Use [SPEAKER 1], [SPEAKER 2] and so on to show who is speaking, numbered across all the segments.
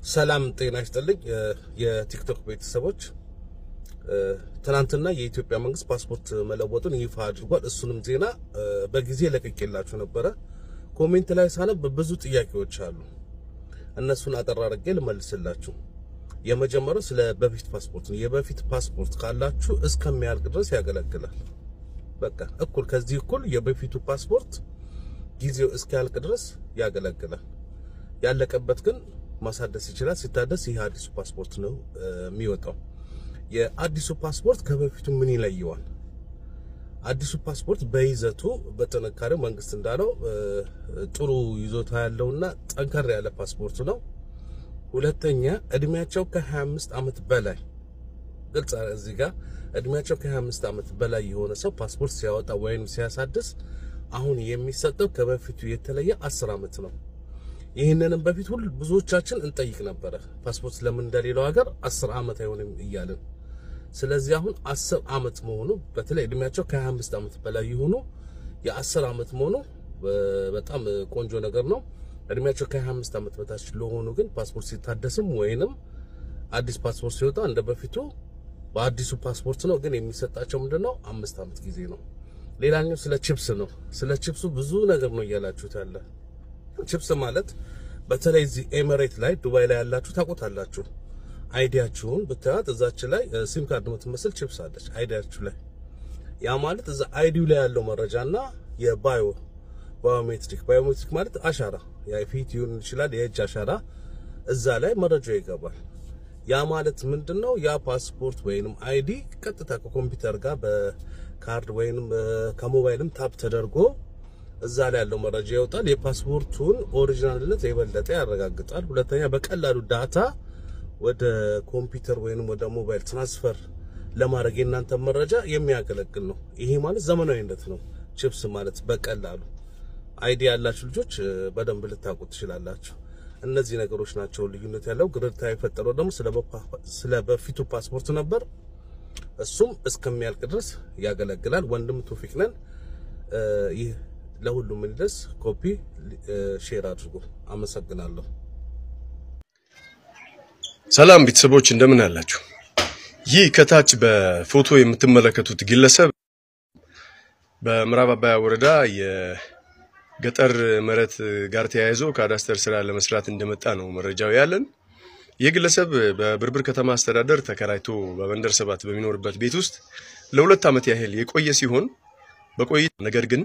[SPEAKER 1] ሰላም ጤና ይስጥልኝ የቲክቶክ ቤተሰቦች ትናንትና የኢትዮጵያ መንግስት ፓስፖርት መለወጡን ይፋ አድርጓል። እሱንም ዜና በጊዜ ለቀቄላችሁ ነበር። ኮሜንት ላይ ሳነብ ብዙ ጥያቄዎች አሉ። እነሱን አጠራርጌ ልመልስላችሁ። የመጀመሪያው ስለ በፊት ፓስፖርት ነው። የበፊት ፓስፖርት ካላችሁ እስከሚያልቅ ድረስ ያገለግላል። በቃ እኩል ከዚህ እኩል የበፊቱ ፓስፖርት ጊዜው እስኪያልቅ ድረስ ያገለግላል። ያለቀበት ግን ማሳደስ ይችላል። ሲታደስ ይሄ አዲሱ ፓስፖርት ነው የሚወጣው። የአዲሱ ፓስፖርት ከበፊቱ ምን ይለየዋል? አዲሱ ፓስፖርት በይዘቱ በጥንካሬው መንግስት እንዳለው ጥሩ ይዞታ ያለውና ጠንከር ያለ ፓስፖርት ነው። ሁለተኛ እድሜያቸው ከ25 ዓመት በላይ ግልጽ እዚህ ጋር እድሜያቸው ከ25 ዓመት በላይ የሆነ ሰው ፓስፖርት ሲያወጣ ወይም ሲያሳድስ አሁን የሚሰጠው ከበፊቱ የተለየ 10 ዓመት ነው። ይሄንንም በፊት ሁሉ ብዙዎቻችን እንጠይቅ ነበር። ፓስፖርት ለምን እንደሌላው ሀገር 10 ዓመት አይሆንም ይያልን። ስለዚህ አሁን 10 ዓመት መሆኑ በተለይ እድሜያቸው ከ25 ዓመት በላይ የሆኑ የ10 ዓመት መሆኑ በጣም ቆንጆ ነገር ነው። እድሜያቸው ከ25 ዓመት በታች ለሆኑ ግን ፓስፖርት ሲታደስም ወይንም አዲስ ፓስፖርት ሲወጣ እንደ በፊቱ በአዲሱ ፓስፖርት ነው። ግን የሚሰጣቸው ምንድነው 5 ዓመት ጊዜ ነው። ሌላኛው ስለ ቺፕስ ነው። ስለ ቺፕሱ ብዙ ነገር ነው እያላችሁት ያለ። ቺፕስ ማለት በተለይ እዚህ ኤሚሬት ላይ ዱባይ ላይ ያላችሁ ታውቁታላችሁ። አይዲያችሁን ብታያት እዛች ላይ ሲም ካርድ የምትመስል ቺፕስ አለች አይዲያችሁ ላይ። ያ ማለት እዛ አይዲው ላይ ያለው መረጃና ባዮሜትሪክ ማለት አሻራ የፊት ይሁን ይችላል የእጅ አሻራ እዛ ላይ መረጃው ይገባል። ያ ማለት ምንድነው? ያ ፓስፖርት ወይንም አይዲ ቀጥታ ከኮምፒውተር ጋር በካርድ ወይንም ከሞባይልም ታፕ ተደርጎ እዛ ላይ ያለው መረጃ ይወጣል። የፓስፖርቱን ኦሪጂናልነት የበለጠ ያረጋግጣል። ሁለተኛ በቀላሉ ዳታ ወደ ኮምፒውተር ወይንም ወደ ሞባይል ትራንስፈር ለማድረግ የናንተ መረጃ የሚያገለግል ነው። ይሄ ማለት ዘመናዊነት ነው። ቺፕስ ማለት በቀላሉ አይዲ ያላችሁ ልጆች በደንብ ልታውቁት ትችላላችሁ። እነዚህ ነገሮች ናቸው ልዩነት ያለው። ግርታ የፈጠረው ደግሞ ስለ በፊቱ ፓስፖርት ነበር። እሱም እስከሚያልቅ ድረስ ያገለግላል። ወንድም ቶፊቅ ነን። ይህ ለሁሉም እንድረስ ኮፒ ሼር አድርጉ። አመሰግናለሁ።
[SPEAKER 2] ሰላም ቤተሰቦች እንደምን አላችሁ? ይህ ከታች በፎቶ የምትመለከቱት ግለሰብ በምዕራብ አባያ ወረዳ የገጠር መሬት ጋር ተያይዞ ካዳስተር ስራ ለመስራት እንደመጣ ነው መረጃው ያለን። የግለሰብ በብርብር ከተማ አስተዳደር ተከራይቶ በመንደር 7 በሚኖርበት ቤት ውስጥ ለ2 ዓመት ያህል የቆየ ሲሆን ነገር ግን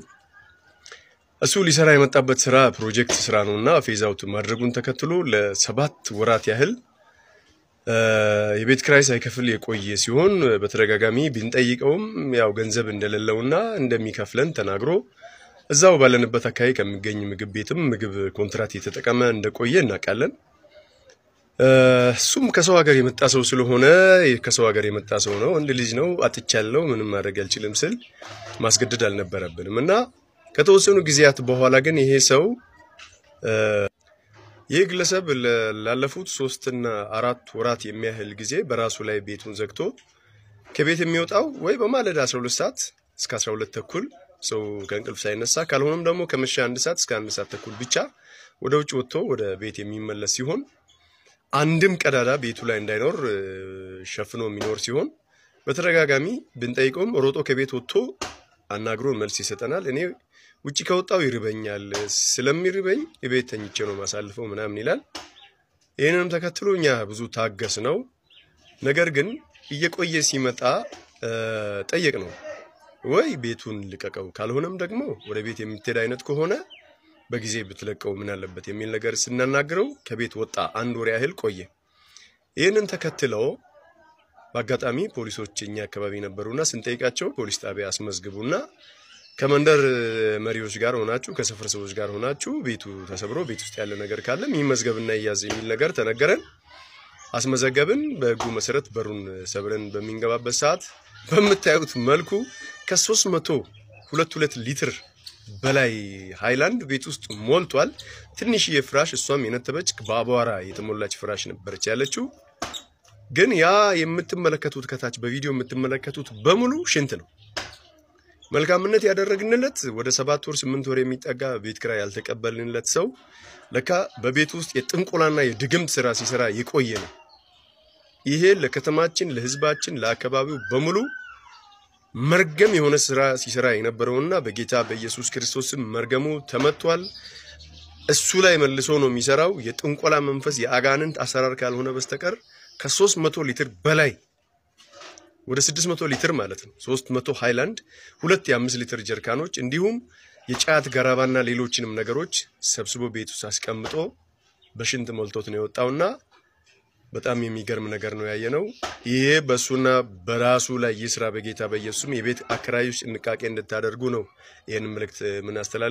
[SPEAKER 2] እሱ ሊሰራ የመጣበት ስራ ፕሮጀክት ስራ ነውና ፌዝ አውት ማድረጉን ተከትሎ ለ7 ወራት ያህል የቤት ክራይ ሳይከፍል የቆየ ሲሆን በተደጋጋሚ ቢንጠይቀውም ያው ገንዘብ እንደሌለውና እንደሚከፍለን ተናግሮ እዛው ባለንበት አካባቢ ከሚገኝ ምግብ ቤትም ምግብ ኮንትራት የተጠቀመ እንደቆየ እናውቃለን። እሱም ከሰው ሀገር የመጣ ሰው ስለሆነ ከሰው ሀገር የመጣ ሰው ነው፣ እንደ ልጅ ነው፣ አጥቻለሁ፣ ምንም ማድረግ አልችልም ስል ማስገደድ አልነበረብንምና ከተወሰኑ ጊዜያት በኋላ ግን ይሄ ሰው የግለሰብ ላለፉት 3 እና 4 ወራት የሚያህል ጊዜ በራሱ ላይ ቤቱን ዘግቶ ከቤት የሚወጣው ወይ በማለዳ 12 ሰዓት እስከ 12 ተኩል ሰው ከእንቅልፍ ሳይነሳ ካልሆነም ደግሞ ከመሻ 1 ሰዓት እስከ 1 ሰዓት ተኩል ብቻ ወደ ውጭ ወጥቶ ወደ ቤት የሚመለስ ሲሆን አንድም ቀዳዳ ቤቱ ላይ እንዳይኖር ሸፍኖ የሚኖር ሲሆን በተደጋጋሚ ብንጠይቀውም ሮጦ ከቤት ወጥቶ አናግሮን መልስ ይሰጠናል። እኔ ውጪ ከወጣው ይርበኛል፣ ስለሚርበኝ የቤት ተኝቼ ነው ማሳልፈው ምናምን ይላል። ይሄንንም ተከትሎኛ ብዙ ታገስ ነው። ነገር ግን እየቆየ ሲመጣ ጠየቅ ነው ወይ ቤቱን ልቀቀው፣ ካልሆነም ደግሞ ወደ ቤት የምትሄድ አይነት ከሆነ በጊዜ ብትለቀው ምን አለበት የሚል ነገር ስናናግረው ከቤት ወጣ። 1 ወር ያህል ቆየ። ይሄንን ተከትለው በአጋጣሚ ፖሊሶች እኛ አካባቢ ነበሩና ስንጠይቃቸው ፖሊስ ጣቢያ አስመዝግቡና ከመንደር መሪዎች ጋር ሆናችሁ ከሰፈር ሰዎች ጋር ሆናችሁ ቤቱ ተሰብሮ ቤት ውስጥ ያለ ነገር ካለ ይመዝገብና ይያዝ የሚል ነገር ተነገረን። አስመዘገብን። በህጉ መሰረት በሩን ሰብረን በሚንገባበት ሰዓት በመታዩት መልኩ ከ302 ሊትር በላይ ሃይላንድ ቤት ውስጥ ሞልቷል። ትንሽ የፍራሽ እሷም የነተበች በአቧራ የተሞላች ፍራሽ ነበረች ያለችው። ግን ያ የምትመለከቱት ከታች በቪዲዮ የምትመለከቱት በሙሉ ሽንት ነው። መልካምነት ያደረግንለት ወደ 7 ወር 8 ወር የሚጠጋ ቤት ኪራይ ያልተቀበልንለት ሰው ለካ በቤት ውስጥ የጥንቆላና የድግምት ስራ ሲሰራ የቆየ ነው። ይሄ ለከተማችን ለህዝባችን ለአካባቢው በሙሉ መርገም የሆነ ስራ ሲሰራ የነበረውና በጌታ በኢየሱስ ክርስቶስም መርገሙ ተመቷል። እሱ ላይ መልሶ ነው የሚሰራው። የጥንቆላ መንፈስ የአጋንንት አሰራር ካልሆነ በስተቀር ከ300 ሊትር በላይ ወደ 600 ሊትር ማለት ነው 300 ሃይላንድ 2 የ5 ሊትር ጀርካኖች እንዲሁም የጫት ገራባና ሌሎችንም ነገሮች ሰብስቦ ቤት ውስጥ አስቀምጦ በሽንት ሞልቶት ነው የወጣውና በጣም የሚገርም ነገር ነው ያየነው። ይሄ በሱና በራሱ ላይ ይስራ በጌታ በኢየሱስም። የቤት አከራዮች ጥንቃቄ እንድታደርጉ ነው ይሄን መልእክት ምን አስተላልፍ